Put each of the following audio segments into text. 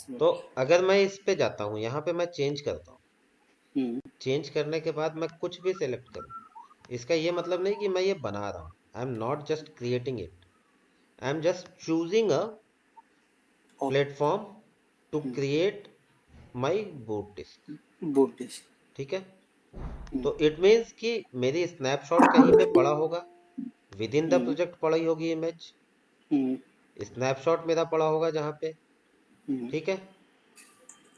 तो अगर मैं इस पे जाता हूँ, यहाँ पे मैं चेंज करता हूँ, हम्म, चेंज करने के बाद मैं कुछ भी सिलेक्ट करूँ, इसका ये मतलब नहीं कि मैं ये बना रहा हूँ। I am not just creating it, I am just choosing a और platform to create my boot disk. Board disk. ठीक है, तो इट मीन्स कि मेरी स्नैपशॉट कहीं पे पड़ा होगा, with in the hmm, project पड़ी होगी इमेज, हम्म, स्नैपशॉट मेरा पड़ा होगा जहाँ पे। हम्म। ठीक है।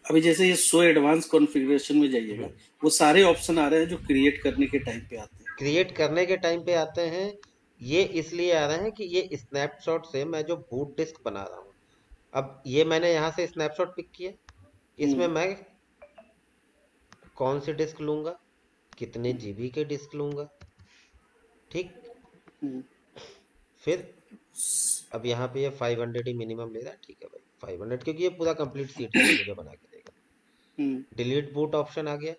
अभी जैसे ये शो एडवांस कॉन्फ़िगरेशन में जाइएगा, वो सारे ऑप्शन आ रहे हैं जो क्रिएट करने के टाइम पे आते हैं। क्रिएट करने के टाइम पे आते हैं, ये इसलिए आ रहे हैं कि ये स्नैपशॉट से मैं जो बूट डिस्क बना रहा हूँ, अब ये मैंने यहाँ से स्नैपशॉट पिक किया, इसमें हम्म, मैं कौन सी डिस्क लूंगा, कितने जीबी के डिस्क लूंगा। ठीक। हम्म, फिर अब यहाँ पे ये 500 ही मिनिमम ले रहा है, ठीक है भाई 500, क्योंकि ये पूरा कंप्लीट सीट ये मुझे बना के देगा। हम्म, डिलीट बूट ऑप्शन आ गया,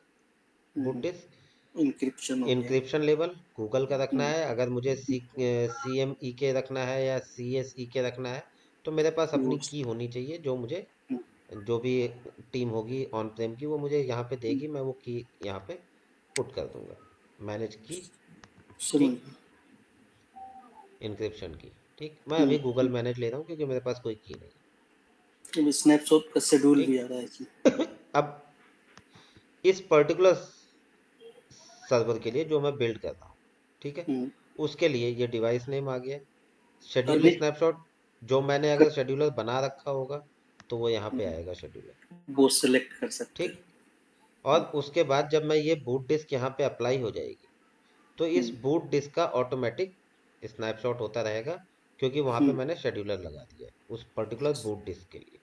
बूट हम्म। डिस्क। इंक्रिप्शन हो गया। इंक्रिप्शन लेवल गूगल का रखना हम्म, है, अगर मुझे सी एम ई के रखना है या सी एस ई के रखना है, तो मेरे पास अपनी वो की होनी चाहिए, जो मुझे हम्म, जो भी टीम होगी ऑन प्रेम की वो मुझे यहाँ पे देगी, मैं वो की यहाँ पे पुट कर दूंगा, मैनेज की। समझ ठीक। गया। इंक्रिप्शन की। ठीक, मैं अभी गूगल हम्म। मैनेज ले रहा हूँ क्योंकि मेरे पास कोई की नहीं है। अब स्नैपशॉट का शेड्यूल भी ठीक। आ रहा है इसमें। अब इस पर्टिकुलर सर्वर के लिए जो मैं बिल्ड कर रहा हूँ, ठीक है, हम्म। उसके लिए ये डिवाइस नेम आ गया, शेड्यूल नहीं, स्नैपशॉट, जो मैंने अगर शेड्यूलर बना रखा होगा तो वो यहाँ पे आएगा शेड्यूलर। वो सेलेक्ट कर सकते ठीक। हैं। और उसके बाद जब मैं ये बूट डिस्क यहाँ पे अप्लाई हो जाएगी, तो इस हम्म, बूट डिस्क का ऑटोमेटिक स्नैपशॉट होता रहेगा, क्योंकि वहाँ पे हम्म, मैंने शेड्यूलर लगा दिया है उस पर्टिकुलर बूट डिस्क के लिए।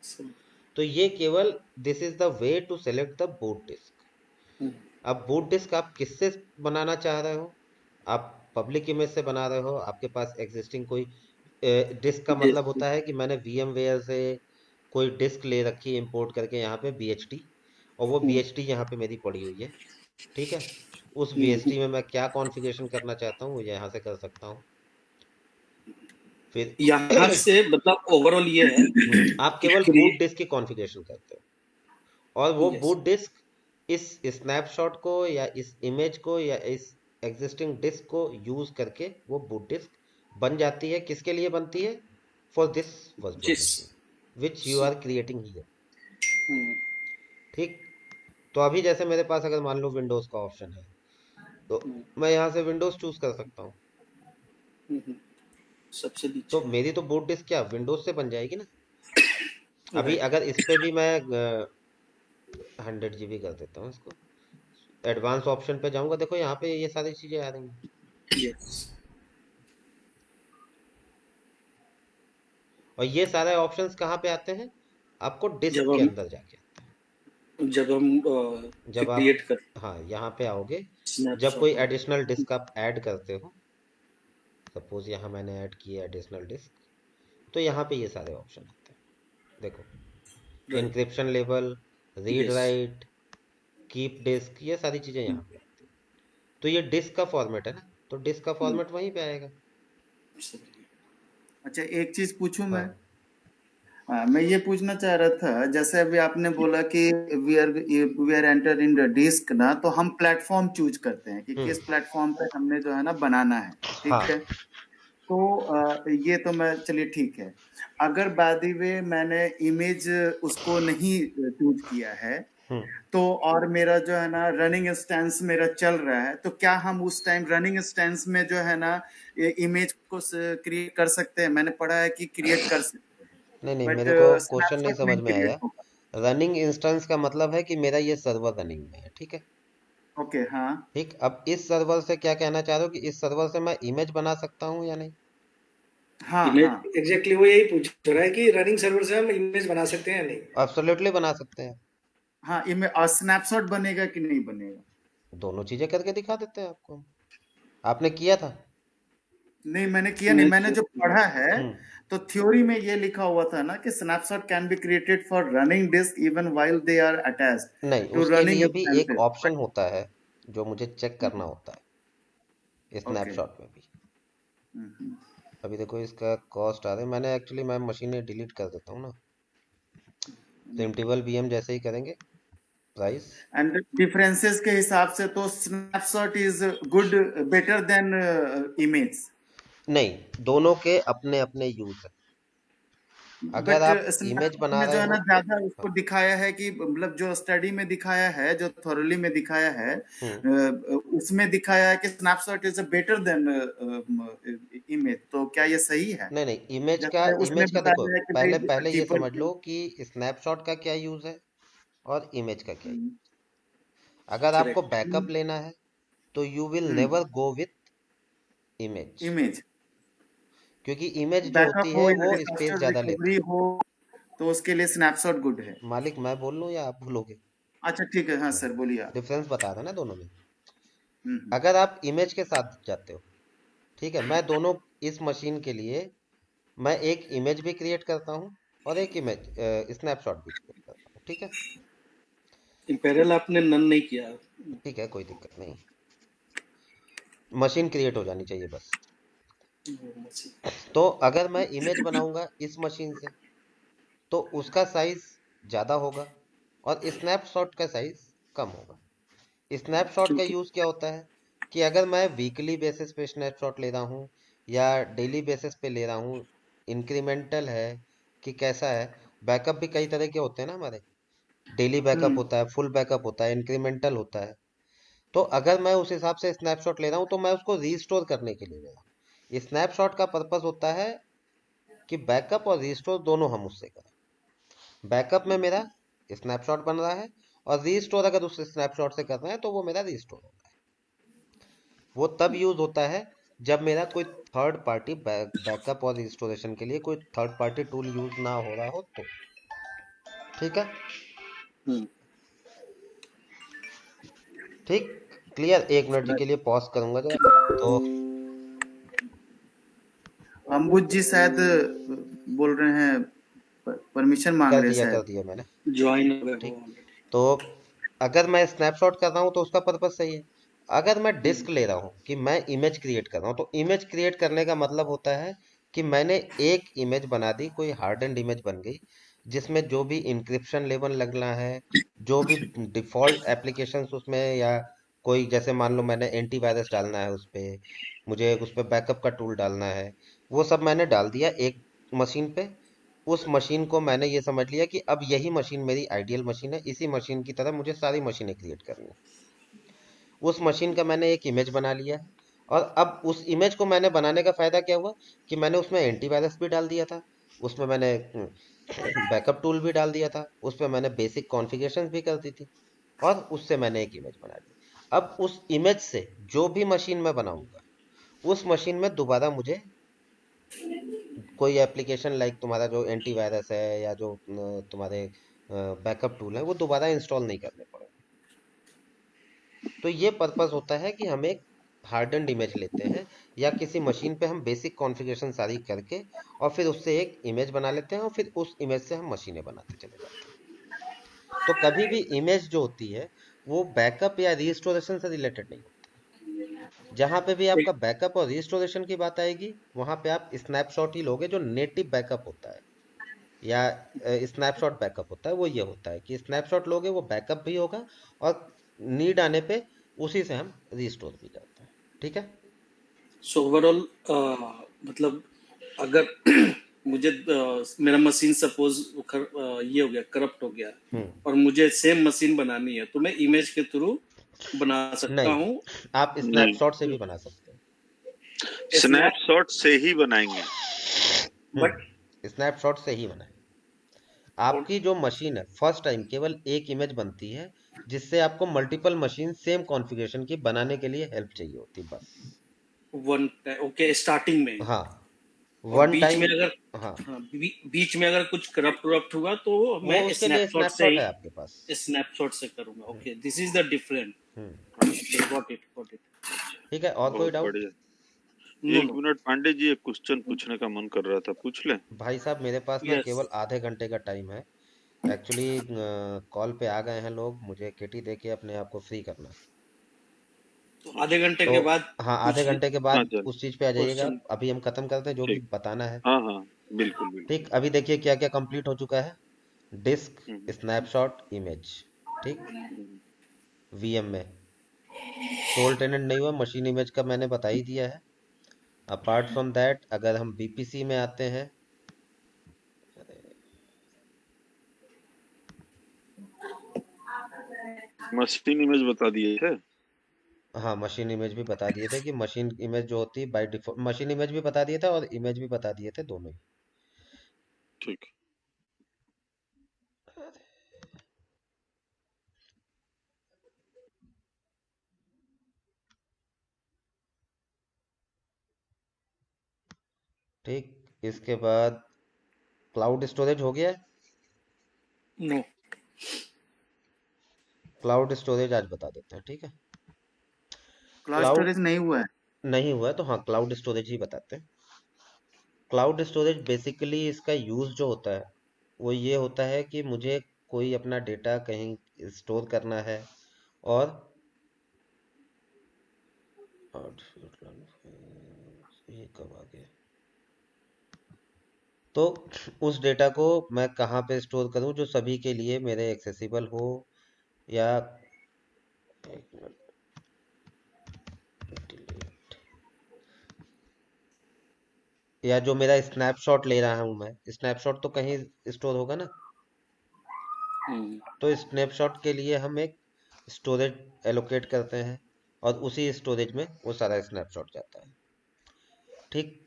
समझ। तो ये केवल this is the way to select the boot disk. Hmm, अब बूट डिस्क आप किससे बनाना चाह रहे हो, आप पब्लिक इमेज से बना रहे हो, आपके पास एग्जिस्टिंग कोई डिस्क का मतलब डिस्क। होता है कि मैंने VMware से कोई डिस्क ले रखी है इंपोर्ट करके यहाँ पे BHT, और वो हम्म, BHT यहाँ पे मेरी पड़ी हुई है। ठीक है, उस हम्म। BHT में मैं क्या कॉन्फ़िगरेशन करना चाहता हूँ वो यहाँ से कर सकता हूँ। फिर यहाँ से मतलब ओवरऑल ये है आप कि केवल बूट क्रिएट। डिस्क की कॉन्फ़िगरेशन करते हो, और वो यस। बूट डिस्क इस स्नैपशॉट को या इस इमेज को या इस एग्जिस्टिंग डिस्क को यूज करके वो बूट डिस्क बन जाती है। किसके लिए बनती है? फॉर दिस वर्चुअल जिस। Machine which you are creating here. Hmm, ठीक। तो अभी जैसे मेरे पास अगर मान लो विंडोज का ऑप्शन है, तो हम्म, मैं यहाँ से विंडोज चूज कर सकता हूँ। हम्म। सबसे तो नीचे। मेरी तो बूट डिस्क क्या विंडोज से बन जाएगी ना। अभी राइट। अगर इस पे भी मैं 100 GB कर देता हूँ इसको, एडवांस ऑप्शन पे जाऊंगा, देखो यहाँ पे ये सारी चीजें आ रही हैं। यस। और ये सारे ऑप्शंस कहाँ पे आते हैं? आपको डिस्क जब के हम अंदर जाके, जब हम जब आप, क्रिएट कर हाँ यहाँ पे आओगे, जब कोई स्नैपशॉट में। एडिशनल डिस्क आप ऐड करते हो, सपोज यहाँ मैंने ऐड किया एडिशनल डिस्क, तो यहाँ पे ये सारे ऑप्शन आते हैं। देखो, right. Encryption level, read yes. Right, keep disk, ये सारी चीजें यहाँ पे आती हैं। तो ये डिस्क का फॉर्मेट है ना, तो डिस्क का फॉर्मेट वहीं पे आएगा। अच्छा, एक चीज पूछूं मैं? हाँ। हाँ, मैं ये पूछना चाह रहा था, जैसे अभी आपने बोला कि we are enter in the disk ना, तो हम प्लेटफॉर्म चूज करते हैं कि हम्म। किस प्लेटफॉर्म पे हमने जो है ना बनाना है। हाँ। ठीक है। तो ये तो मैं, चलिए ठीक है। अगर बाय द वे मैंने इमेज उसको नहीं चूज किया है, हम्म। तो और मेरा जो है ना रनिंग इंस्टेंस मेरा चल रहा है, तो क्या हम उस टाइम रनिंग इंस्टेंस में जो है ना इमेज को क्रिएट कर सकते हैं? मैंने पढ़ा है कि क्रिएट कर सकते हैं, नहीं नहीं, बट मेरे को क्वेश्चन नहीं स्नैपशॉट समझ नहीं में क्रिएट आया। होगा। रनिंग इंस्टेंस का मतलब है कि मेरा ये सर्वर रनिंग में है, ठीक है। ओके, हाँ। ठीक, अब इस सर्वर से क्या कहना चाह रहे हो कि इस सर्वर से मैं इमेज बना सकता हूँ या नहीं? हाँ, इमेज हाँ, एग्जैक्टली वो यही पूछ रहा है कि रनिंग सर्वर से हम इमेज बना सकते हैं या नहीं। एब्सोल्युटली बना सकते हैं। हाँ, इमेज और स्नैपशॉट बनेगा कि नहीं बनेगा? दोनों चीजें करके दिखा देते हैं आपको। आपने किया था? नहीं, मैंने किया नहीं, मैंने जो नहीं। पढ़ा है, हम्म। तो थ्योरी में ये लिखा हुआ था ना कि snapshot can be created for running disk even while they are attached नहीं, टू उसके रनिंग लिए भी एक इंस्टेंसेस। ऑप्शन होता है जो मुझे चेक करना होता है ओके। स्नैपशॉट में भी। अभी देखो इसका कॉस्ट आ रहा है, मैंने एक्चुअली मैं मशीनें डिलीट कर देता हूँ ना, प्रिमिटिवल वीएम जैसे ही करेंगे प्राइस। एंड डिफरेंसेस के हिसाब से तो snapshot is good, better than image. नहीं, दोनों के अपने अपने यूज है। अगर बट आप इमेज स्नैपशॉट बना में जो रहे है ना हो, ज्यादा उसको हाँ, दिखाया है कि मतलब जो स्टडी में दिखाया है, जो थॉरली में दिखाया है, उसमें दिखाया है कि snapshot is better than image. तो क्या ये सही है? नहीं नहीं, इमेज का, जैसे उसमें इमेज का देखो, बताया है कि पहले भाई पहले ये डीपर समझ लो कि स्नैपशॉट का क्या यूज है और इमेज का क्या यूज। व्यू। अगर आपको करेक्ट। बैकअप लेना है तो you will hmm, never go with image, image क्योंकि इमेज जो बैकअप होती हो है या वो स्पेस डिजास्टर ज्यादा लेती रिकवरी है। हो तो उसके लिए स्नैपशॉट गुड है। मालिक मैं बोल लूं या आप बोलोगे? अच्छा ठीक है, हाँ सर बोलिए आप। डिफरेंस बता था ना दोनों में। हम्म, अगर आप इमेज के साथ जाते हो, ठीक है, मैं दोनों, इस मशीन के लिए मैं एक इमेज भी क्रिएट करता हूँ और एक इमेज स्नैपशॉट भी क्रिएट करता हूँ, ठीक है। इम्पेरियल आपने नन नहीं किया। ठीक है, कोई दिक्कत नहीं, मशीन क्रिएट हो जानी चाहिए बस। तो अगर मैं इमेज बनाऊंगा इस मशीन से तो उसका साइज ज़्यादा होगा और स्नैपशॉट का साइज कम होगा। स्नैपशॉट का क्योंकि यूज़ क्या होता है कि अगर मैं वीकली बेसिस पे स्नैपशॉट ले रहा हूँ या डेली बेसिस पे ले रहा हूँ, इंक्रीमेंटल है कि कैसा है, बैकअप भी कई तरह के होते हैं ना हमारे, डेली बैकअप हम्म, होता है, फुल बैकअप होता है, इंक्रीमेंटल होता है। तो अगर मैं उस हिसाब से स्नैपशॉट ले रहा हूँ तो मैं उसको रीस्टोर करने के लिए ले रहा हूँ। स्नैपशॉट का पर्पस होता है कि बैकअप और रीस्टोर दोनों हम उससे करें। बैकअप में मेरा स्नैपशॉट बन रहा है और रीस्टोर अगर उस स्नैपशॉट से कर रहे हैं तो वो मेरा रीस्टोर होता है। वो तब यूज होता है जब मेरा कोई थर्ड पार्टी बैकअप और रिस्टोरेशन के लिए कोई थर्ड पार्टी टूल यूज ना हो रहा हो तो। ठीक है, हम्म, ठीक, क्लियर। एक मिनट के लिए पॉज करूंगा जरा। तो अम्बुज जी शायद बोल रहे हैं, परमिशन मांग रहे हैं कर शायद। दिया मैंने। ज्वाइन हो गए हो ठीक, ऑलरेडी। तो अगर मैं स्नैपशॉट कर रहा हूँ तो उसका पर्पस सही है। अगर मैं डिस्क ले रहा हूँ कि मैं इमेज क्रिएट कर रहा हूँ तो इमेज क्रिएट करने का मतलब होता है कि मैंने एक इमेज बना दी, कोई हार्ड एंड इमेज बन गई जिसमें जो भी इंक्रिप्शन लेवल लगना है, जो भी डिफॉल्ट एप्लीकेशंस उसमें, या कोई जैसे मान लो मैंने एंटीवायरस डालना है उस पे, मुझे उस पे बैकअप का टूल डालना है, वो सब मैंने डाल दिया एक मशीन पे। उस मशीन को मैंने ये समझ लिया कि अब यही मशीन मेरी आइडियल मशीन है, इसी मशीन की तरह मुझे सारी मशीनें क्रिएट करनी है। उस मशीन का मैंने एक इमेज बना लिया है और अब उस इमेज को मैंने बनाने का फायदा क्या हुआ कि मैंने उसमें एंटीवायरस भी डाल दिया था, उसमें मैंने बैकअप टूल भी डाल दिया था, उस पर मैंने बेसिक कॉन्फ़िगरेशन भी कर दी थी और उससे मैंने एक इमेज बना ली। अब उस इमेज से जो भी मशीन मैं बनाऊंगा उस मशीन में दोबारा मुझे कोई एप्लीकेशन लाइक तुम्हारा जो एंटीवायरस है या जो तुम्हारे बैकअप टूल है वो दोबारा इंस्टॉल नहीं करने पड़ेंगे। तो ये पर्पस होता है कि हम एक हार्डन्ड इमेज लेते हैं या किसी मशीन पे हम बेसिक कॉन्फ़िगरेशन सारी करके और फिर उससे एक इमेज बना लेते हैं और फिर उस इमेज से हम मशीनें बनाते चले जाते हैं। तो कभी भी इमेज जो होती है वो बैकअप या रिस्टोरेशन से रिलेटेड नहीं होती। जहां पे भी आपका बैकअप और रिस्टोरेशन की बात आएगी वहां पे आप स्नैपशॉट ही लोगे, जो नेटिव बैकअप होता है या स्नैपशॉट बैकअप होता है वो ये होता है कि स्नैपशॉट लोगे वो बैकअप भी होगा और नीड आने पे उसी से हम रिस्टोर भी करते हैं। ठीक है, सो ओवरऑल मतलब अगर मुझे मेरा मशीन सपोज ये हो गया, करप्ट हो गया, और मुझे सेम मशीन बनानी है तो मैं इमेज के थ्रू बना सकता नहीं, हूँ। आप नहीं, स्नैपशॉट से भी बना सकते स्नैप स्नैपशॉट से ही बनाएंगे। हो। बट स्नैपशॉट से ही बनाए। आपकी जो मशीन है फर्स्ट टाइम केवल एक इमेज बनती है जिससे आपको मल्टीपल मशीन सेम कॉन्फ़िगरेशन की बनाने के लिए हेल्प चाहिए होती बस। वन ओके स्टार्टिंग में, हाँ, और वन बीच में टाइम। अगर हाँ, हाँ, बीच में अगर कुछ करप्ट हुआ तो वो मैं उसके लिए स्नैपशॉट है आपके पास। स्नैपशॉट से करूंगा। Okay, this is the different. Hmm, got it. ठीक है, और कोई बहुत डाउट? बढ़िया। नो एक नो। मिनट पांडे जी, एक क्वेश्चन पूछने का मन कर रहा था, पूछ लें? भाई साहब मेरे पास ना यस, केवल आधे घंटे का टाइम है। एक्चुअली कॉल पे आ गए हैं लोग, मुझे केटी दे के अपने आप को फ्री करना है। तो आधे घंटे तो के बाद हाँ, आधे पूछिए घंटे के हाँ बाद चल, उस चीज पे आ जाइएगा आप। क्वेश्चन। अभी हम खत्म करते हैं जो भी ठीक। बताना है। हाँ हाँ, बिल्कुल बिल्कुल। ठीक, अभी देखिए क्या क्या कंप्लीट हो चुका है। डिस्क, स्नैपशॉट, इमेज, ठीक, वीएम में। सोल टेनेंट नहीं हुआ, मशीन इमेज का मैंने बता ही दिया है। अपार्ट फ्रॉम दैट अगर हम बीपीसी में आते हैं, मशीन इमेज बता दिए थे। हाँ मशीन इमेज भी बता दिए थे कि मशीन इमेज जो होती है बाय डिफॉल्ट, मशीन इमेज भी बता दिए थे और इमेज भी बता दिए थे, दोनों ही। ठीक। ठीक, इसके बाद क्लाउड स्टोरेज हो गया है। नो। क्लाउड स्टोरेज आज बता देते हैं, ठीक है। क्लाउड क्लाउड स्टोरेज नहीं हुआ है। नहीं हुआ है तो हाँ क्लाउड स्टोरेज ही बताते हैं। क्लाउड स्टोरेज बेसिकली इसका यूज़ जो होता है वो ये होता है कि मुझे कोई अपना डेटा कहीं स्टोर करना है और ये कब आ गया, तो उस डेटा को मैं कहाँ पे स्टोर करूँ जो सभी के लिए मेरे एक्सेसिबल हो, या एक मिनट, delete, या जो मेरा स्नैपशॉट ले रहा हूँ मैं, स्नैपशॉट तो कहीं स्टोर होगा ना, तो स्नैपशॉट के लिए हम एक स्टोरेज एलोकेट करते हैं और उसी स्टोरेज में वो सारा स्नैपशॉट जाता है, ठीक।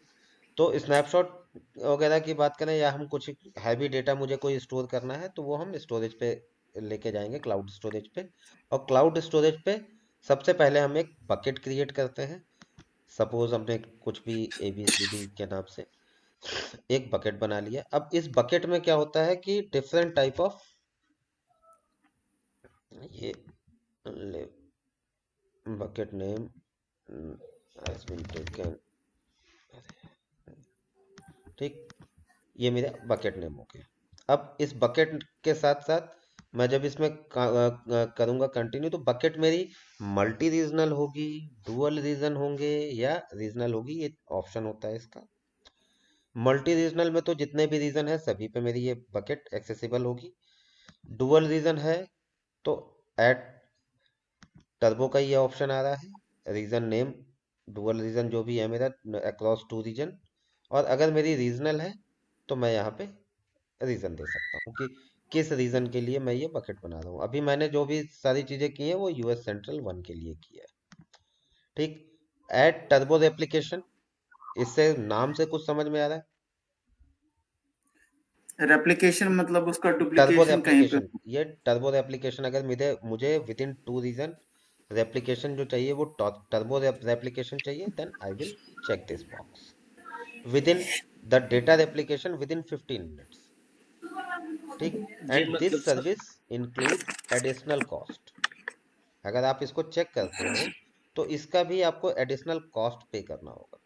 तो स्नैपशॉट वगैरह की बात करें या हम कुछ हैवी डेटा मुझे कोई स्टोर करना है तो वो हम स्टोरेज पे लेके जाएंगे, क्लाउड स्टोरेज पे। और क्लाउड स्टोरेज पे सबसे पहले हम एक बकेट क्रिएट करते हैं। सपोज हमने कुछ भी ABCD के नाम से एक बकेट बना लिया। अब इस बकेट में क्या होता है कि डिफरेंट टाइप ऑफ, ये bucket name has been taken, ठीक, ये मेरा बकेट नेम हो गया। अब इस बकेट के साथ साथ मैं जब इसमें करूंगा कंटिन्यू तो बकेट मेरी मल्टी रीजनल होगी, डुअल रीजन होंगे या रीजनल होगी, ये ऑप्शन होता है इसका। मल्टी रीजनल में तो जितने भी रीजन है सभी पे मेरी ये बकेट एक्सेसिबल होगी। डुअल रीजन है तो ऐड टर्बो का ये ऑप्शन आ रहा है, रीजन नेम डुअल रीजन जो भी है मेरा अक्रॉस 2 रीजन। और अगर मेरी रीजनल है तो मैं यहाँ पे रीजन दे सकता हूँ कि किस रीजन के लिए मैं ये बकेट बना रहा हूँ। अभी मैंने जो भी सारी चीजें की हैं वो US सेंट्रल 1 के लिए की है, ठीक। ऐड टर्बो रेप्लिकेशन, इससे नाम से कुछ समझ में आ रहा है? रेप्लिकेशन मतलब उसका टर्बो डुप्लीकेशन कहीं पे। रेप्लिकेशन, ये टर्बो रेप्लिकेशन अगर मुझे विद इन 2 रीजन रेप्लिकेशन जो चाहिए वो टर्बो रेप्लिकेशन चाहिए, then I will check this box within the data replication within 15 minutes, ठीक। ये एंड मतलब this sir, service include additional cost. अगर आप इसको चेक करते हो तो इसका भी आपको एडिशनल कॉस्ट पे करना होगा।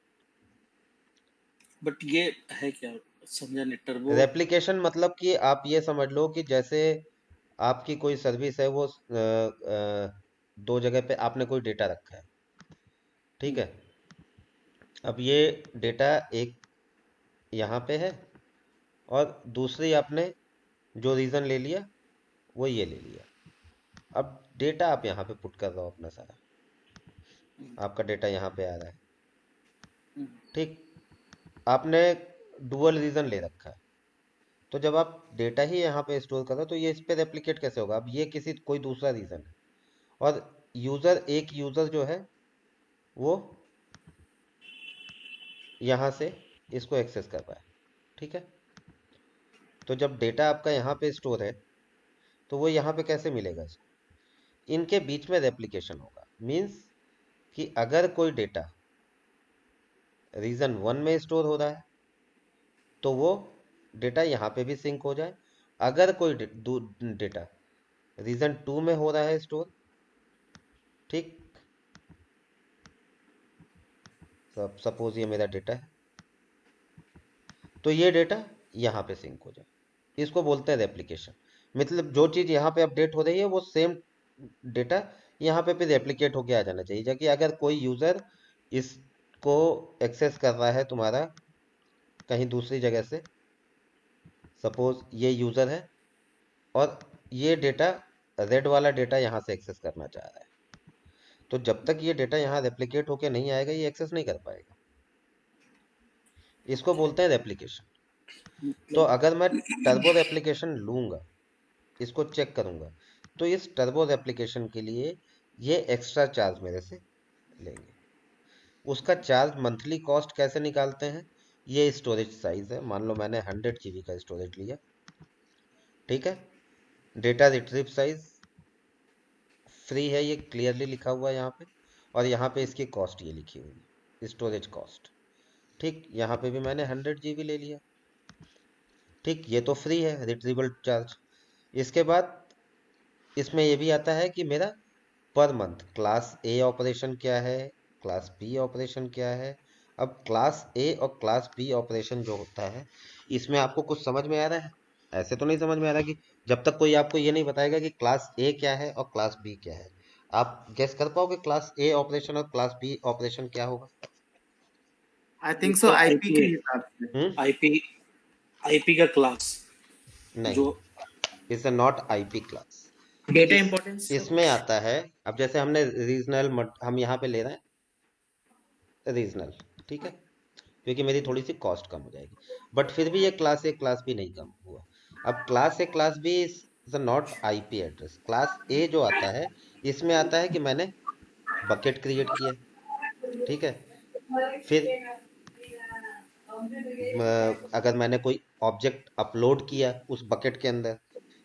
बट ये है क्या, समझा नहीं। टर्बो रेप्लिकेशन मतलब कि आप ये समझ लो कि जैसे आपकी कोई सर्विस है वो दो जगह पे आपने कोई डेटा रखा है, ठीक है। अब ये डेटा एक यहाँ पे है और दूसरी आपने जो रीजन ले लिया वो ये ले लिया। अब डेटा आप यहाँ पे पुट कर रहे हो अपना सारा, आपका डेटा यहाँ पे आ रहा है, ठीक। आपने डुअल रीजन ले रखा है तो जब आप डेटा ही यहाँ पे स्टोर करो तो ये इस पे रेप्लिकेट कैसे होगा? अब ये किसी कोई दूसरा रीजन है और एक यूजर जो है वो यहाँ से इसको एक्सेस कर रहा है, ठीक है। तो जब डेटा आपका यहाँ पे स्टोर है तो वो यहाँ पे कैसे मिलेगा इसको? इनके बीच में रेप्लिकेशन होगा। मीन्स कि अगर कोई डेटा रीजन 1 में स्टोर हो रहा है तो वो डेटा यहाँ पे भी सिंक हो जाए। अगर कोई डेटा रीजन 2 में हो रहा है स्टोर, ठीक, सपोज ये मेरा डेटा है तो ये डेटा यहाँ पे सिंक हो जाए, इसको बोलते हैं रेप्लिकेशन। मतलब जो चीज़ यहाँ पे अपडेट हो रही है वो सेम डेटा यहाँ पे भी रेप्लिकेट होके आ जाना चाहिए, ताकि अगर कोई यूज़र इसको एक्सेस कर रहा है तुम्हारा कहीं दूसरी जगह से, सपोज ये यूज़र है और ये डेटा, रेड वाला डेटा यहाँ से एक्सेस करना चाह रहा है। तो जब तक ये डेटा यहाँ रेप्लिकेट होके नहीं आएगा ये एक्सेस नहीं कर पाएगा। इसको बोलते हैं रेप्लिकेशन। तो अगर मैं टर्बो रेप्लिकेशन लूंगा, इसको चेक करूंगा, तो इस टर्बो रेप्लिकेशन के लिए ये एक्स्ट्रा चार्ज मेरे से लेंगे। उसका चार्ज मंथली कॉस्ट कैसे निकालते हैं, ये स्टोरेज साइज है। मान लो मैंने 100 GB का स्टोरेज लिया, ठीक है। डेटा रिट्रीव साइज फ्री है, ये क्लियरली लिखा हुआ है यहाँ पे, और यहाँ पे इसकी कॉस्ट ये लिखी हुई है, स्टोरेज कॉस्ट। ठीक, यहाँ पे भी मैंने 100 GB ले लिया, ठीक, ये तो फ्री है, रिट्रीवल चार्ज। इसके बाद इसमें ये भी आता है कि मेरा पर मंथ क्लास ए ऑपरेशन क्या है, क्लास बी ऑपरेशन क्या है। अब क्लास ए और क्लास बी ऑपरेशन जो होता है, इसमें आपको कुछ समझ में आ रहा है? ऐसे तो नहीं समझ में आ रहा कि जब तक कोई आपको ये नहीं बताएगा कि क्लास ए क्या है और क्लास बी क्या है, आप गेस कर पाओगे क्लास ए ऑपरेशन और क्लास बी ऑपरेशन क्या होगा? आई थिंक सो आईपी के हिसाब से। आईपी का क्लास नहीं, जो it's not IP class. Data importance इसमें आता है, अब जैसे हमने रीजनल, हम यहाँ पे ले रहे हैं रीजनल, ठीक है, क्योंकि मेरी थोड़ी सी कॉस्ट कम हो जाएगी। बट फिर भी ये क्लास ए क्लास बी नहीं कम हुआ। अब class A class B is not IP address. Class A जो आता है, इसमें आता है कि मैंने बकेट क्रिएट किया, ठीक है। फिर अगर मैंने कोई ऑब्जेक्ट अपलोड किया उस बकेट के अंदर,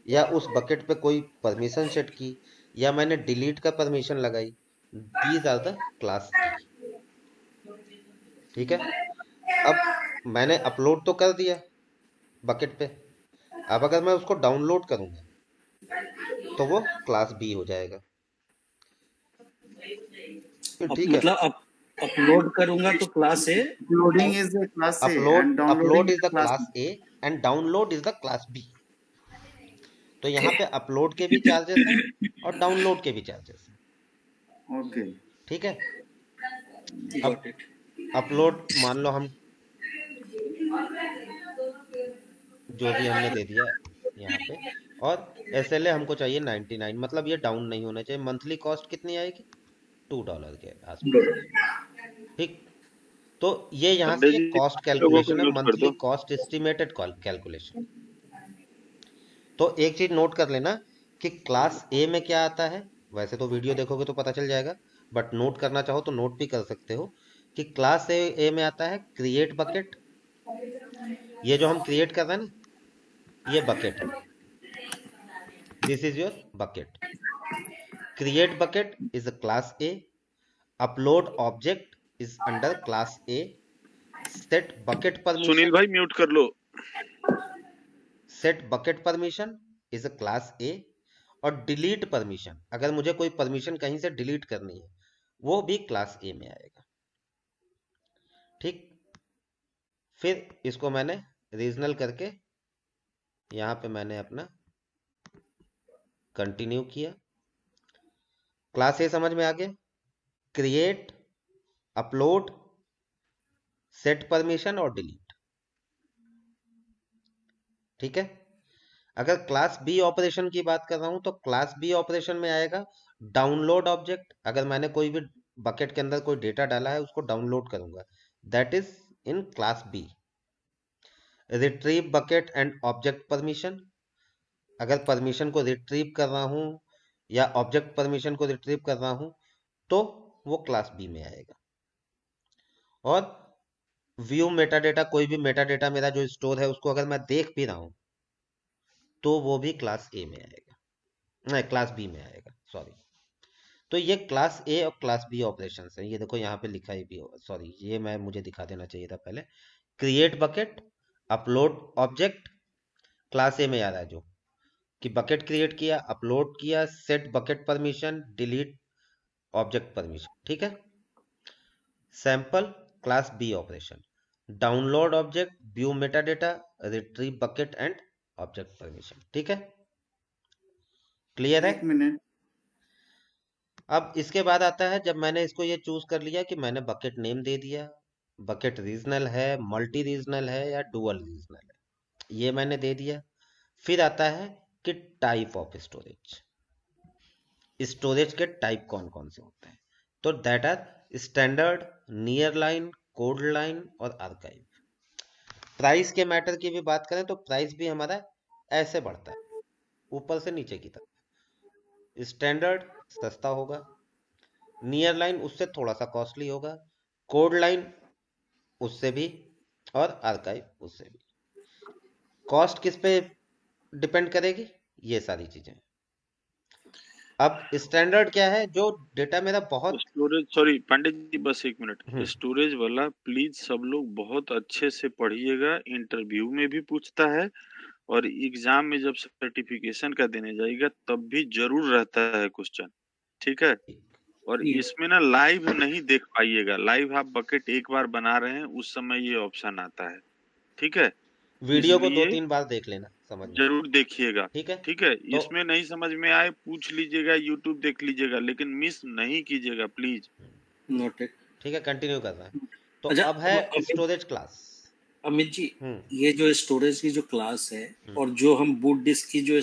या उस बकेट पे कोई परमिशन सेट की, या मैंने डिलीट का परमिशन लगाई, these are the class E, ठीक है। अब मैंने अपलोड तो कर दिया बकेट पे, अब अगर मैं उसको डाउनलोड करूंगा तो वो क्लास बी हो जाएगा, ठीक है। मतलब अपलोड करूंगा तो class A, uploading is the class A and upload downloading is the class A and download is the class B. तो यहाँ पे अपलोड के भी चार्जेस हैं और डाउनलोड के भी चार्जेस हैं, ओके, ठीक है। अब अपलोड मान लो हम जो भी हमने दे दिया यहाँ पे, और SLA हमको चाहिए 99, मतलब ये डाउन नहीं होना चाहिए। मंथली कॉस्ट कितनी आएगी? $2 के आसपास, ठीक। तो ये यहाँ से ये कॉस्ट कैलकुलेशन है, मंथली कॉस्ट एस्टिमेटेड कैलकुलेशन। तो एक चीज नोट कर लेना कि क्लास ए में क्या आता है, वैसे तो वीडियो देखोगे तो पता चल जाएगा, बट नोट करना चाहो तो नोट भी कर सकते हो कि क्लास ए में आता है क्रिएट बकेट। ये जो हम क्रिएट कर रहे हैं ना, ये बकेट है, this is your bucket. Create bucket is a class A, upload object is under class A, set bucket permission, Sunil भाई म्यूट कर लो, set bucket permission is a class A, और डिलीट परमिशन, अगर मुझे कोई परमिशन कहीं से डिलीट करनी है वो भी क्लास ए में आएगा, ठीक। फिर इसको मैंने रीजनल करके यहाँ पे मैंने अपना कंटिन्यू किया। क्लास ए समझ में आ गया, क्रिएट, अपलोड, सेट परमिशन और डिलीट, ठीक है। अगर क्लास बी ऑपरेशन की बात कर रहा हूं तो क्लास बी ऑपरेशन में आएगा डाउनलोड ऑब्जेक्ट। अगर मैंने कोई भी बकेट के अंदर कोई डेटा डाला है उसको डाउनलोड करूंगा, that is in class B. Retrieve bucket and object permission, अगर परमिशन को रिट्रीव कर रहा हूं या ऑब्जेक्ट परमिशन को रिट्रीव कर रहा हूं तो वो क्लास बी में आएगा। और व्यू मेटा डेटा, कोई भी मेटा डेटा मेरा जो स्टोर है उसको अगर मैं देख भी रहा हूं तो वो भी क्लास ए में आएगा, नहीं क्लास बी में आएगा, सॉरी। तो ये क्लास ए और क्लास बी ऑपरेशन है। ये देखो यहाँ पे लिखा ही भी होगा, सॉरी ये मुझे दिखा देना चाहिए था पहले। Create bucket, upload object, class A में आ रहा है जो कि बकेट क्रिएट किया, अपलोड किया, set bucket permission, delete object permission, ठीक है। Sample class B operation, download object, view meta data, retrieve bucket and object permission, ठीक है। क्लियर है? एक मिनट, अब इसके बाद आता है जब मैंने इसको ये चूज कर लिया कि मैंने बकेट नेम दे दिया, बकेट रीजनल है, मल्टी रीजनल है या डुअल रीजनल है, ये मैंने दे दिया। फिर आता है कि टाइप ऑफ स्टोरेज के टाइप कौन कौन से होते हैं। तो that are standard, near line, cold line और आर्काइव। प्राइस के मैटर की भी बात करें तो प्राइस भी हमारा ऐसे बढ़ता है ऊपर से नीचे की तरफ। स्टैंडर्ड सस्ता होगा, नियर लाइन उससे थोड़ा सा कॉस्टली होगा, कोड लाइन उससे भी, और आर्काइव उससे भी। कॉस्ट किस पे डिपेंड करेगी, ये सारी चीजें। अब स्टैंडर्ड क्या है, जो डेटा मेरा बहुत स्टोरेज, सॉरी पांडे जी बस एक मिनट, स्टोरेज वाला प्लीज सब लोग बहुत अच्छे से पढ़िएगा, इंटरव्यू में भी पूछता है और एग्जाम में जब सर्टिफिकेशन का देने जाएगा तब भी जरूर रहता है क्वेश्चन, ठीक है। और इसमें ना लाइव नहीं देख पाइएगा, लाइव आप बकेट एक बार बना रहे हैं उस समय ये ऑप्शन आता है, ठीक है। वीडियो को इसलिए 2-3 बार देख लेना, समझ में जरूर देखिएगा, ठीक है। ठीक है। तो इसमें नहीं समझ में आए पूछ लीजिएगा, यूट्यूब देख लीजिएगा, लेकिन मिस नहीं कीजिएगा प्लीज। नोटेड। ठीक है, कंटिन्यू कर रहा है। तो अच्छा, अब है स्टोरेज क्लास। अमित जी, ये जो स्टोरेज की जो क्लास है और जो हम बूट डिस्क की जो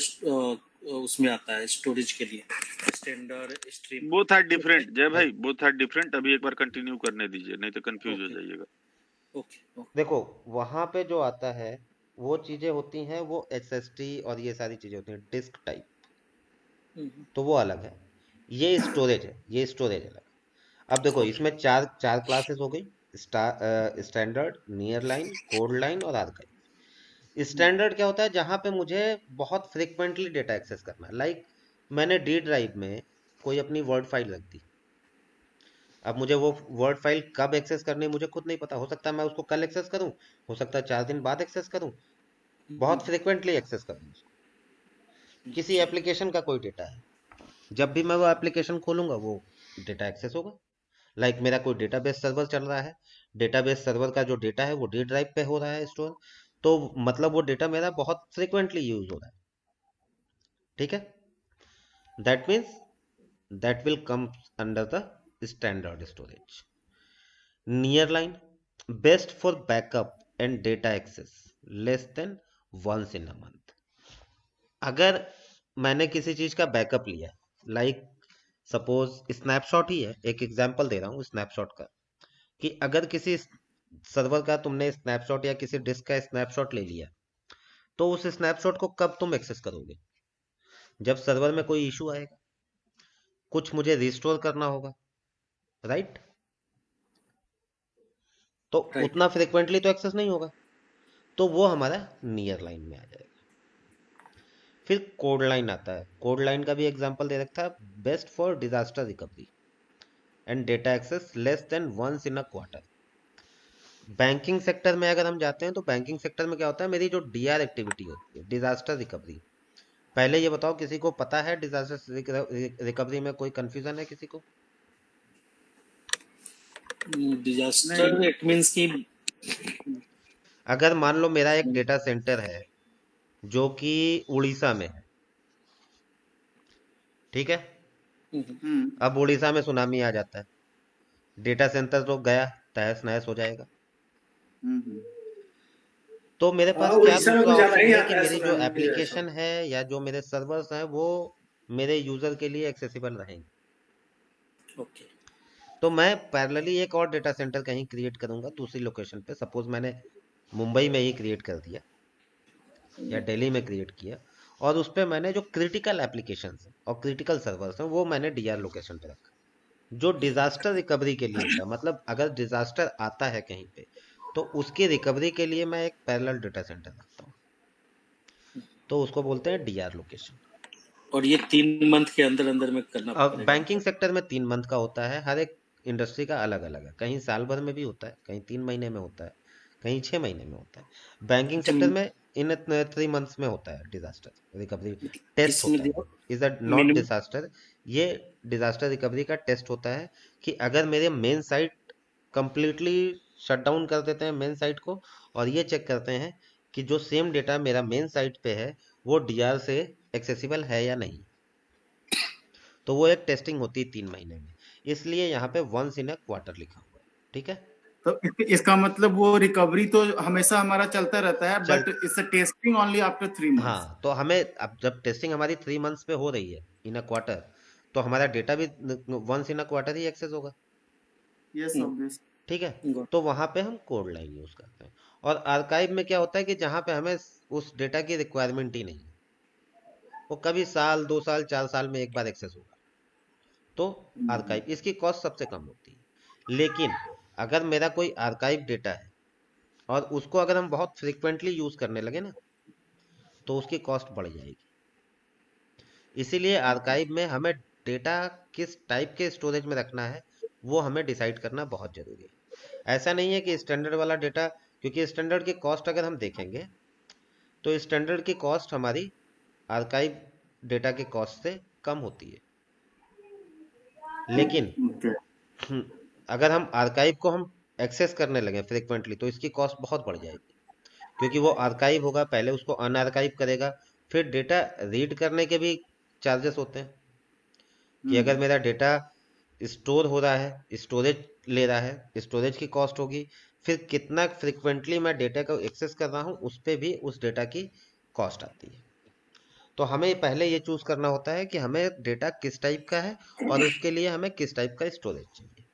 उसमें आता है स्टोरेज के लिए, standard, stream, both are different Jay भाई, बोथ आर डिफरेंट। अभी एक बार कंटिन्यू करने दीजिए, नहीं तो कंफ्यूज हो जाइएगा। ओके। देखो वहां पे जो आता है वो चीजें होती हैं, वो एसएसडी और ये सारी चीजें होती हैं डिस्क टाइप, तो वो अलग है। ये स्टोरेज है, ये स्टोरेज अलग। अब देखो इसमें चार क्लासेस हो गई, standard, near line, cold line और आर्काइव। स्टैंडर्ड क्या होता है, जहां पे मुझे बहुत फ्रिक्वेंटली डेटा एक्सेस करना है। लाइक मैंने डी ड्राइव में कोई अपनी वर्ड फाइल रख दी, अब मुझे वो वर्ड फाइल कब एक्सेस करनी है मुझे खुद नहीं पता। हो सकता है मैं उसको कल एक्सेस करूं, हो सकता है 4 दिन बाद एक्सेस करूं, बहुत फ्रिक्वेंटली एक्सेस करूं उसको। किसी एप्लीकेशन का कोई डेटा है, जब भी मैं वो एप्लीकेशन खोलूंगा वो डेटा एक्सेस होगा। लाइक मेरा कोई डेटाबेस सर्वर चल रहा है, डेटाबेस सर्वर का जो डेटा है वो डी ड्राइव पे हो रहा है स्टोर, तो मतलब वो डेटा मेरा बहुत फ्रिक्वेंटली यूज हो रहा है, ठीक है। That means that will come under the standard storage. Near line, best for backup and data access less than once in a month. अगर मैंने किसी चीज का बैकअप लिया, लाइक सपोज स्नैपशॉट ही है, एक एग्जांपल दे रहा हूँ स्नैपशॉट का, कि अगर किसी सर्वर का तुमने स्नैपशॉट या किसी डिस्क का स्नैपशॉट ले लिया, तो उस स्नैपशॉट को कब तुम एक्सेस करोगे, जब सर्वर में कोई इशू आएगा, कुछ मुझे रिस्टोर करना होगा, राइट। तो उतना फ्रिक्वेंटली तो एक्सेस नहीं होगा, तो वो हमारा नियर लाइन में आ जाएगा। फिर कोड लाइन आता है, कोड लाइन का भी एग्जांपल दे रखा है, best for disaster recovery and data access less than once in a quarter. Banking sector में अगर हम जाते हैं तो बैंकिंग सेक्टर में क्या होता है, मेरी जो डीआर एक्टिविटी होती है, डिजास्टर रिकवरी। पहले ये बताओ किसी को पता है डिजास्टर रिकवरी में कोई कंफ्यूजन है किसी को? डिजास्टर इट मींस कि अगर मान लो मेरा एक डेटा सेंटर है जो कि उड़ीसा में है, ठीक है। अब उड़ीसा में सुनामी आ जाता है, डेटा सेंटर तो गया, तहस नहस हो जाएगा। तो मेरे पास क्या उड़ीसा में दूसरा तो ज्यादा ऑप्शन ही है आता कि है मेरी जो सुनामी के जैसा। एप्लीकेशन है या जो मेरे सर्वर्स हैं वो मेरे यूजर के लिए एक्सेसिबल रहेंगे। ओके। तो मैं पैरेलली एक और डेटा सेंटर कहीं क्रिएट करूंगा दूसरी लोकेशन पे। सपोज मैंने मुंबई में ही क्रिएट कर दिया या दिल्ली में क्रिएट किया, और उस पर मैंने जो क्रिटिकल एप्लीकेशन और क्रिटिकल सर्वर्स हैं वो मैंने डीआर लोकेशन पे रखा, जो डिजास्टर रिकवरी के लिए होता है। मतलब अगर डिजास्टर आता है कहीं पे तो उसकी रिकवरी के लिए मैं एक पैरेलल डेटा सेंटर रखता हूँ, तो उसको बोलते हैं डीआर लोकेशन। और ये 3 मंथ के अंदर अंदर में करना अब पड़ेगा। बैंकिंग सेक्टर में 3 मंथ का होता है, हर एक इंडस्ट्री का अलग अलग है, कहीं साल भर में भी होता है, कहीं 3 महीने में होता है, कहीं 6 महीने में होता है। बैंकिंग सेक्टर में इन 3 मंथ्स में होता है डिजास्टर रिकवरी टेस्ट इसमें होता है। इज अ नॉट डिजास्टर, ये डिजास्टर रिकवरी का टेस्ट होता है कि अगर मेरे main site completely shut down कर देते हैं मेन साइट को, और ये चेक करते हैं कि जो सेम डेटा मेरा मेन साइट पे है वो डीआर से एक्सेसिबल है या नहीं, तो वो एक टेस्टिंग होती है 3 महीने में। इसलिए यहाँ पे वंस इन अ क्वार्टर लिखा हुआ है, ठीक है। तो इसका मतलब वो रिकवरी तो हमेशा हमारा चलता रहता है, चल but it's testing only after 3 months. हाँ, तो हमें अब जब टेस्टिंग हमारी 3 मंथ्स पे हो रही है इन अ क्वार्टर, तो हमारा डेटा भी वंस इन अ क्वार्टर ही एक्सेस होगा। Yes obvious. ठीक है, गॉट। तो वहां पे हम कोड लाइन यूज करते हैं। और आर्काइव में क्या होता है कि जहां पे हमें उस डेटा की रिक्वायरमेंट ही नहीं है, वो कभी साल 2 साल 4 साल में एक बार एक्सेस होगा, तो आर्काइव इसकी कॉस्ट सबसे कम होती है। लेकिन अगर मेरा कोई आर्काइव डेटा है और उसको अगर हम बहुत फ्रिक्वेंटली यूज करने लगे ना, तो उसकी कॉस्ट बढ़ जाएगी। इसीलिए आर्काइव में हमें डेटा किस टाइप के स्टोरेज में रखना है वो हमें डिसाइड करना बहुत जरूरी है। ऐसा नहीं है कि स्टैंडर्ड वाला डेटा, क्योंकि स्टैंडर्ड की कॉस्ट अगर हम देखेंगे तो स्टैंडर्ड की कॉस्ट हमारी आर्काइव डेटा की कॉस्ट से कम होती है। लेकिन ओके। अगर हम आर्काइव को हम एक्सेस करने लगे फ्रिक्वेंटली तो इसकी कॉस्ट बहुत बढ़ जाएगी, क्योंकि वो आर्काइव होगा, पहले उसको अनआर्काइव करेगा, फिर डेटा रीड करने के भी चार्जेस होते हैं। कि अगर मेरा डेटा स्टोर हो रहा है, स्टोरेज ले रहा है, स्टोरेज की कॉस्ट होगी, फिर कितना फ्रिक्वेंटली मैं डेटा को एक्सेस कर रहा हूँ उस पर भी उस डेटा की कॉस्ट आती है। तो हमें पहले ये चूज करना होता है कि हमें डेटा किस टाइप का है और उसके लिए हमें किस टाइप का स्टोरेज चाहिए।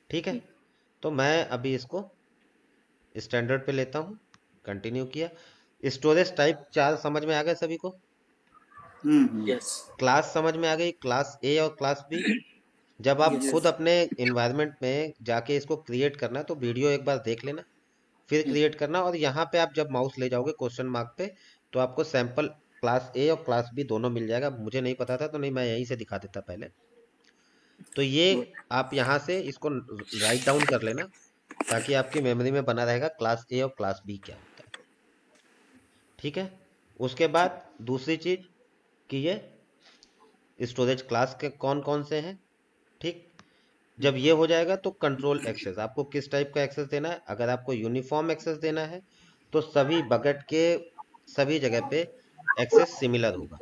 ठीक है, तो मैं अभी इसको स्टैंडर्ड पे लेता हूँ, कंटिन्यू किया। स्टोरेज टाइप 4 समझ में आ गए सभी को? यस। क्लास समझ में आ गई, क्लास ए और क्लास बी। जब आप यस। खुद अपने इन्वायरमेंट में जाके इसको क्रिएट करना है तो वीडियो एक बार देख लेना, फिर क्रिएट करना। और यहाँ पे आप जब माउस ले जाओगे क्वेश्चन मार्क पे, तो आपको सैंपल क्लास ए और क्लास बी दोनों मिल जाएगा। मुझे नहीं पता था तो नहीं, मैं यहीं से दिखा देता पहले। तो ये आप यहाँ से इसको राइट डाउन कर लेना, ताकि आपकी मेमोरी में बना रहेगा क्लास ए और क्लास बी क्या होता है। ठीक है, उसके बाद दूसरी चीज कि ये स्टोरेज क्लास के कौन कौन से हैं। ठीक, जब ये हो जाएगा तो कंट्रोल एक्सेस, आपको किस टाइप का एक्सेस देना है। अगर आपको यूनिफॉर्म एक्सेस देना है तो सभी बकेट के सभी जगह पे एक्सेस सिमिलर होगा।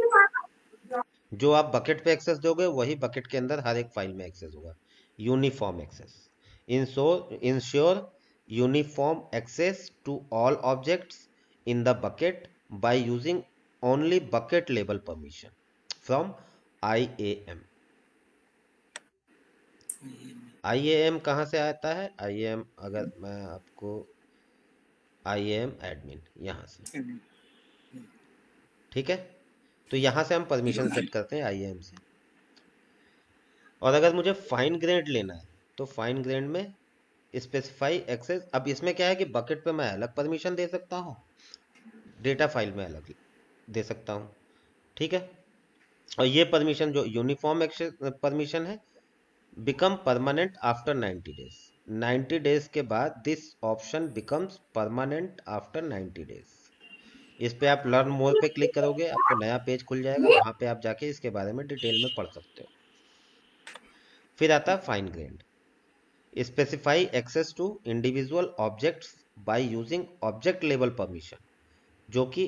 जो आप बकेट पे एक्सेस दोगे वही बकेट के अंदर हर एक फाइल में एक्सेस होगा। Uniform access, ensure uniform access to all objects in the bucket by using only bucket level permission from IAM। IAM कहाँ से आता है? IAM अगर मैं आपको IAM एडमिन यहाँ से, ठीक है, तो यहाँ से हम परमिशन सेट करते हैं IAM से। और अगर मुझे फाइन ग्रेड लेना है तो फाइन ग्रेड में स्पेसिफाई एक्सेस। अब इसमें क्या है कि बकेट पे मैं अलग परमिशन दे सकता हूँ, डेटा फाइल में अलग दे सकता हूँ। ठीक है, और ये परमिशन जो यूनिफॉर्म एक्सेस परमिशन है, become permanent after 90 days. 90 days के बाद this option becomes permanent after 90 days. इस पे आप लर्न मोर पे क्लिक करोगे, आपको नया पेज खुल जाएगा, वहां पे आप जाके इसके बारे में डिटेल में पढ़ सकते हो। फिर आता है fine grained, specify access to individual objects by using object level permission, जो कि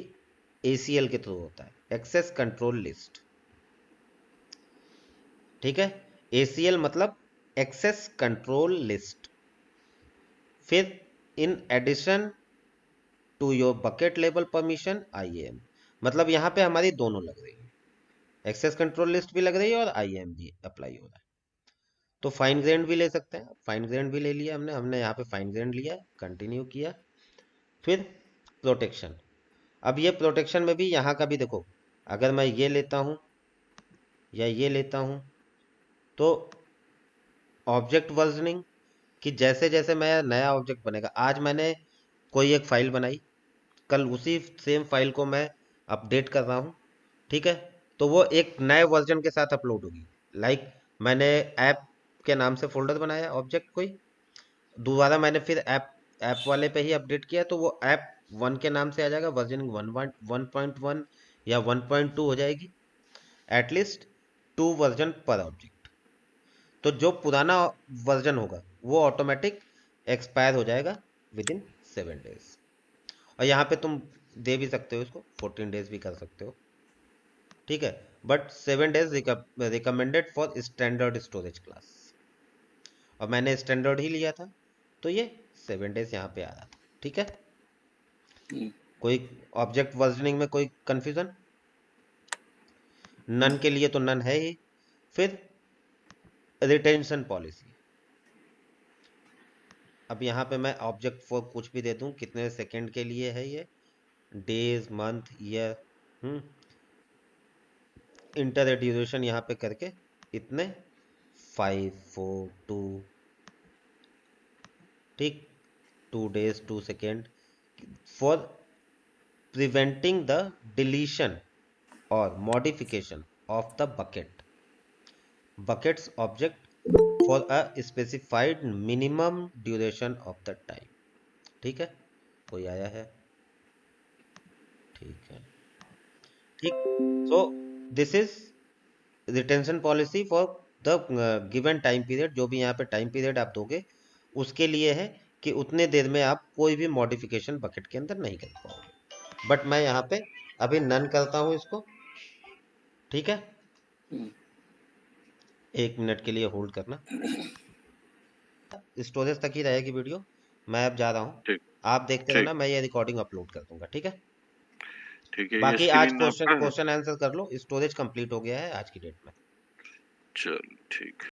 ACL के थ्रू होता है, एक्सेस कंट्रोल लिस्ट। ठीक है, ACL मतलब एक्सेस कंट्रोल लिस्ट। फिर in addition to your bucket level permission IAM, मतलब यहाँ पे हमारी दोनों लग रही है, एक्सेस कंट्रोल लिस्ट भी लग रही है और IAM भी अप्लाई हो रहा है। तो फाइन ग्रेड भी ले सकते हैं, फाइन ग्रेड भी ले लिया हमने यहाँ पे फाइन ग्रेड लिया, कंटिन्यू किया। फिर प्रोटेक्शन, अब ये प्रोटेक्शन में भी यहाँ का भी देखो, अगर मैं ये लेता हूँ या ये लेता हूँ तो ऑब्जेक्ट वर्जनिंग, कि जैसे जैसे मैं नया ऑब्जेक्ट बनेगा, आज मैंने कोई एक फाइल बनाई, कल उसी सेम फाइल को मैं अपडेट कर रहा हूँ, ठीक है, तो वो एक नए वर्जन के साथ अपलोड होगी। लाइक मैंने ऐप के नाम से फोल्डर बनाया ऑब्जेक्ट कोई, दोबारा मैंने फिर ऐप वाले पे ही अपडेट किया तो वो ऐप 1 के नाम से आ जाएगा, वर्जनिंग 1.1 या 1.2 हो जाएगी, एटलीस्ट 2 वर्जन पर ऑब्जेक्ट। तो जो पुराना वर्जन होगा वो ऑटोमेटिक एक्सपायर हो जाएगा विद इन 7 डेज। और यहाँ पे तुम दे भी सकते हो इसको, 14 डेज भी कर सकते हो, ठीक है, but 7 days recommended for standard storage class. और मैंने स्टैंडर्ड ही लिया था तो ये 7 डेज यहाँ पे आ रहा था। ठीक है, हम्म, कोई ऑब्जेक्ट वर्जनिंग में कोई कंफ्यूजन? नन के लिए तो नन है ही। फिर रिटेंशन पॉलिसी, अब यहाँ पे मैं ऑब्जेक्ट फॉर कुछ भी दे दूं, कितने सेकंड के लिए है ये, days, month, year, inter duration यहाँ पे करके इतने 5 4 2, ठीक, 2 days 2 second for preventing the deletion और modification of the buckets object for a specified minimum duration of the time। ठीक है, कोई आया है? ठीक है, ठीक। So this is retention policy for the given time period. जो भी यहाँ पे टाइम पीरियड आप दोगे उसके लिए है कि उतने देर में आप कोई भी मॉडिफिकेशन बकेट के अंदर नहीं कर पाओगे। बट मैं यहाँ पे अभी नन करता हूँ इसको। ठीक है, हम्म, 1 मिनट के लिए होल्ड करना। स्टोरेज तक ही रहेगी वीडियो, मैं अब जा रहा हूँ। ठीक आप देखते ठीक रहना, मैं ये रिकॉर्डिंग अपलोड कर दूंगा। ठीक है, ठीक है, ये बाकी आज स्क्रीन आपका है? क्वेश्चन आंसर कर लो। स्टोरेज कंप्लीट हो गया है आज की डेट में। चल ठीक।